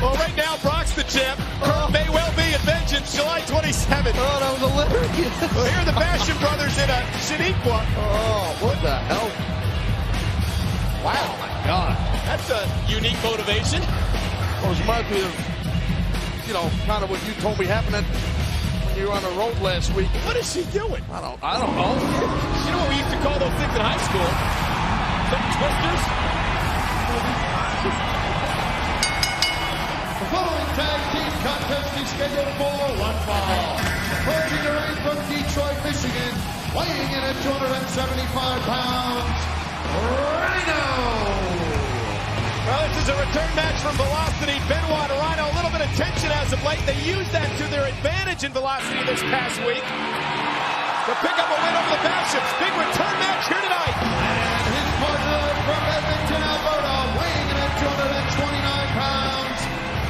Well, right now, Brock's the champ. May well be at Vengeance, July 27th. Oh, that was hilarious. Well, here are the Basham brothers in a Shaniqua. Oh, what the hell? Wow, my God. That's a unique motivation. Well, it reminds me of, you know, kind of what you told me happened when you were on the road last week. What is she doing? I don't know. You know what we used to call those things in high school? Twisters? The following tag team contest is scheduled for one fall. Approaching the ring from Detroit, Michigan, weighing in at 275 pounds, Rhyno. Well, this is a return match from Velocity. Benoit and Rhyno, a little bit of tension as of late. They used that to their advantage in Velocity this past week to pick up a win over the Bashams. Big return match here tonight. And his partner from Edmonton, Alberta, weighing in at 229 pounds,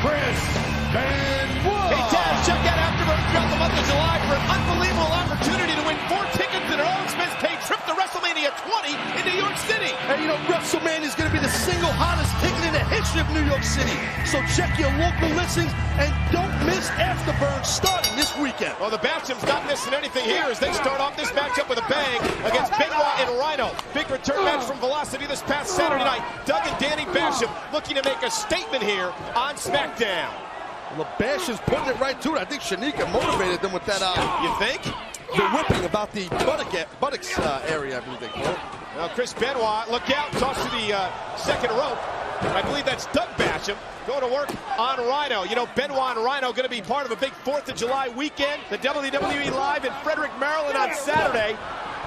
Chris Benoit. Hey, Taz, check out Afterbird throughout the month of July for an unbelievable opportunity to win 4 tickets in an all-expense-paid trip to WrestleMania 20 in New York City. And you know, WrestleMania is going to be the single hottest ticket in the history of New York City. So check your local listings and don't miss Afterburn starting this weekend. Well, the Bashams not missing anything here as they start off this matchup with a bang against Benoit and Rhyno. Big return match from Velocity this past Saturday night. Doug and Danny Basham looking to make a statement here on SmackDown. Well, the Basham's putting it right to it. I think Shanika motivated them with that. You think? The whipping about the buttocks area, I believe they call it. Now Chris Benoit, look out, toss to the second rope. I believe that's Doug Basham going to work on Rhyno. You know, Benoit and Rhyno going to be part of a big 4th of July weekend. The WWE Live in Frederick, Maryland on Saturday.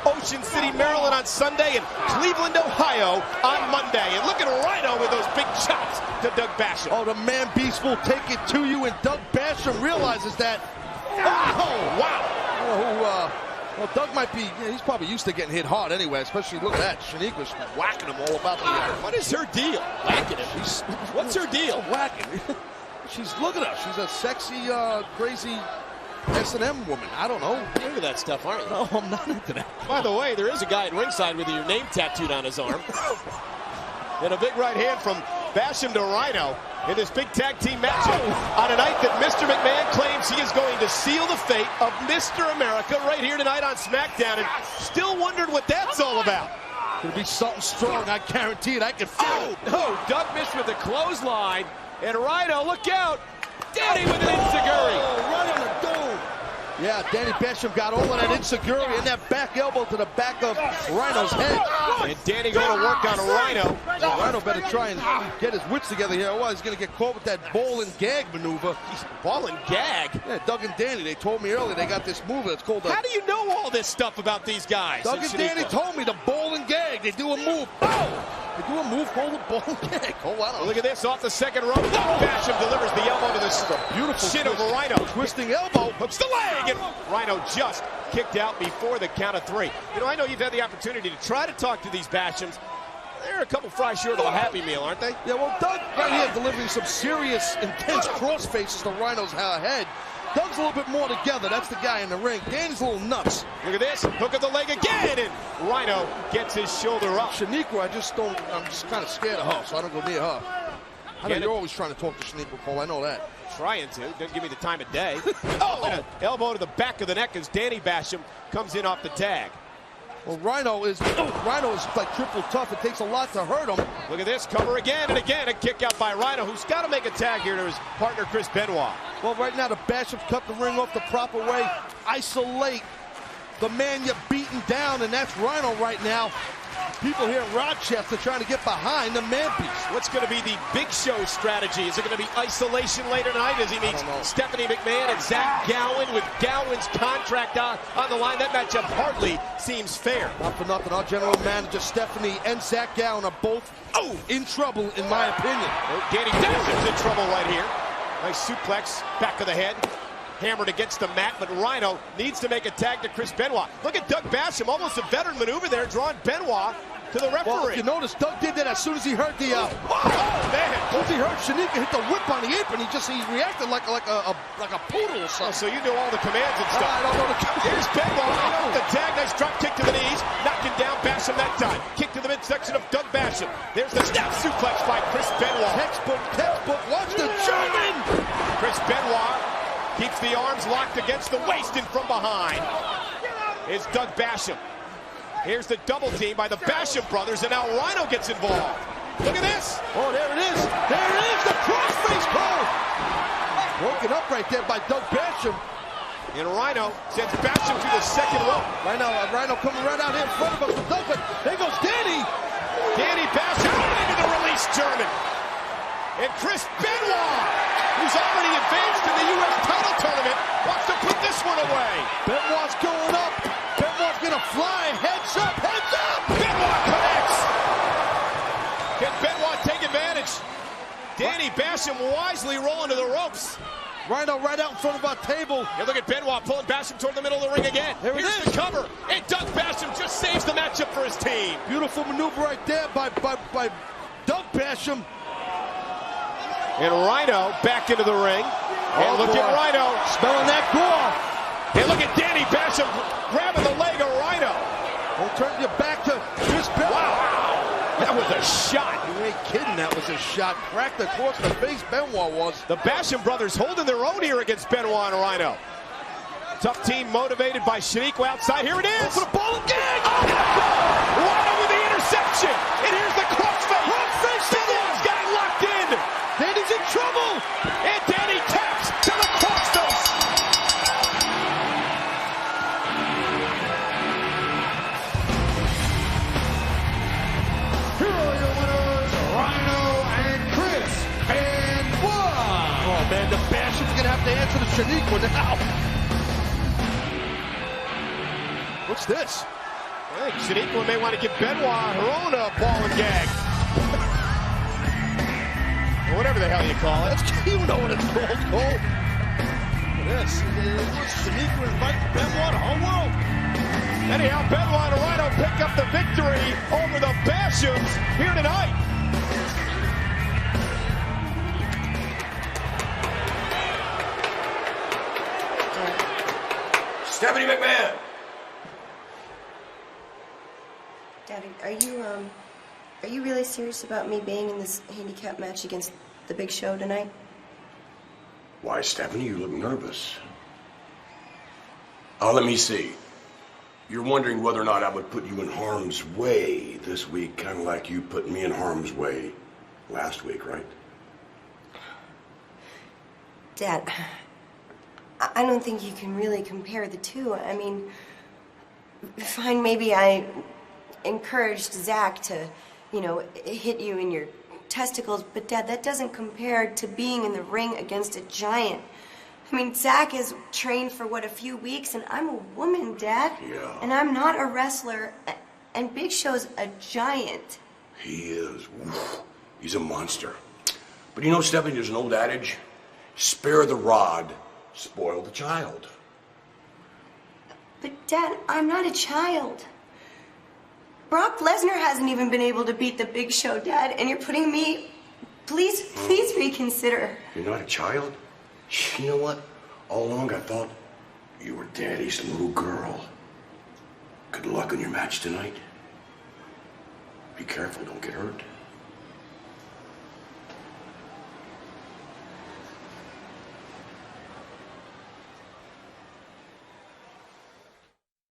Ocean City, Maryland on Sunday, and Cleveland, Ohio on Monday. And look at Rhyno with those big chops to Doug Basham. Oh, the man beast will take it to you, and Doug Basham realizes that. Oh, wow. Well, Doug might be, he's probably used to getting hit hard anyway, especially look at that. Shaniqua's whacking him all about the What is her deal? Whacking him? What's her deal? Whacking. Look at her. She's a sexy, crazy S&M woman. I don't know. You're into that stuff, aren't you? No, I'm not into that. By the way, there is a guy at ringside with your name tattooed on his arm. And a big right hand from Basham to Rhyno in this big tag team matchup on a night that Mr. McMahon claims he is going to seal the fate of Mr. America right here tonight on SmackDown, and still wondered what that's all about. Gonna be something strong, I guarantee it. I can feel it. Oh, Doug missed with the clothesline, and Rhyno, look out! Danny with an enziguri. Right on the dome. Yeah, Danny Basham got all of that enziguri and that back elbow to the back of Rhino's head. And Danny going to work on Rhyno. Rhyno better try and get his wits together here. Otherwise, he's going to get caught with that ball and gag maneuver. Ball and gag? Yeah, Doug and Danny, they told me earlier they got this move that's called How do you know all this stuff about these guys? Doug and Danny told me the ball and gag. They do a move. Oh! They do a move called a ball and gag. Oh, wow. Look at this, off the second rope. Basham delivers the elbow to the beautiful shin of Rhyno. Twisting elbow. Hooks the leg, and Rhyno just kicked out before the count of 3. You know, I know you've had the opportunity to try to talk to these Bashams. They're a couple fries short of a Happy Meal, aren't they? Yeah, well, Doug right here delivering some serious, intense cross faces to Rhino's head. Doug's a little bit more together. That's the guy in the ring. Danny's a little nuts. Look at this. Hook of the leg again, and Rhyno gets his shoulder up. Shaniqua, I'm just kind of scared of her, so I don't go near her. I know you're always trying to talk to Shaniqua, Cole. I know that. Trying to. Doesn't give me the time of day. Oh, and an elbow to the back of the neck as Danny Basham comes in off the tag. Well, Rhyno is like triple tough. It takes a lot to hurt him. Look at this, cover again and again. A kick out by Rhyno, who's got to make a tag here to his partner, Chris Benoit. Well, right now, the Bashams cut the ring off the proper way. Isolate the man you're beating down, and that's Rhyno right now. People here in Rochester trying to get behind the man-piece. What's going to be the Big Show strategy? Is it going to be isolation later tonight as he meets Stephanie McMahon and Zach Gowen with Gowen's contract on the line? That matchup hardly seems fair. Not for nothing, our general manager Stephanie and Zach Gowen are both in trouble, in my opinion. Oh, Danny Basham's in trouble right here. Nice suplex, back of the head. Hammered against the mat, but Rhyno needs to make a tag to Chris Benoit. Look at Doug Basham, almost a veteran maneuver there, drawing Benoit to the referee. Well, if you notice, Doug did that as soon as he heard the oh, man. As soon as he heard Shanika hit the whip on the apron, he reacted like a poodle or something. Oh, so you know all the commands and stuff. I don't know the commands. Here's Benoit with the tag, nice drop kick to the knees, knocking down Basham that time. Kick to the midsection of Doug Basham. There's the snap suplex by Chris Benoit. Textbook. Watch the Keeps the arms locked against the waist and from behind is Doug Basham. Here's the double team by the Basham brothers, and now Rhyno gets involved. Look at this. Oh, there it is. There it is, the crossface pole. Broken up right there by Doug Basham. And Rhyno sends Basham to the second rope. Rhyno coming right out here in front of us. Doug, but there goes Danny. Danny Basham into the release German. And Chris Benoit, who's already advanced to the U.S. title tournament, wants to put this one away. Benoit's going up. Benoit's going to fly. Heads up, heads up. Benoit connects. Can Benoit take advantage? Danny Basham wisely rolling to the ropes. Rhyno right out in front of our table. And look at Benoit pulling Basham toward the middle of the ring again. Here's the cover. And Doug Basham just saves the matchup for his team. Beautiful maneuver right there by Doug Basham. And Rhyno back into the ring. And look at Rhyno. Smelling that gore. And look at Danny Basham grabbing the leg of Rhyno. Don't turn your back to Chris Benoit. Wow. That was a shot. You ain't kidding, that was a shot. Cracked across the face, Benoit was. The Basham brothers holding their own here against Benoit and Rhyno. Tough team motivated by Shaniqua outside. Here it is. For the ball again. Oh, Rhyno with the interception. And here's the crossface. Benoit's got it locked in. Danny's in trouble. And Danny taps to the crossface. Here are your winners, Rhyno and Chris Benoit. Oh, man, the Basham's going to have to answer the Shaniqua now. What's this? I think Shaniqua may want to give Benoit her own ball and gag. Or whatever the hell you call it. You know what it's called, Cole. Look at this. Shaniqua inviting Benoit, the whole world. Anyhow, Benoit and Rhyno pick up the victory over the Bashams here tonight. Stephanie McMahon. Daddy, are you really serious about me being in this handicap match against the Big Show tonight? Why, Stephanie, you look nervous. Oh, let me see. You're wondering whether or not I would put you in harm's way this week, kind of like you put me in harm's way last week, right? Dad, I don't think you can really compare the two. I mean, fine, maybe I encouraged Zach to, hit you in your testicles, but Dad, that doesn't compare to being in the ring against a giant. I mean, Zach is trained for, a few weeks, and I'm a woman, Dad. Yeah. And I'm not a wrestler, and Big Show's a giant. He is. He's a monster. But you know, Stephanie, there's an old adage, spare the rod, spoil the child. But Dad, I'm not a child. Brock Lesnar hasn't even been able to beat the Big Show, Dad, and you're putting me... Please reconsider. You're not a child? You know what? All along I thought you were Daddy's little girl. Good luck on your match tonight. Be careful, don't get hurt.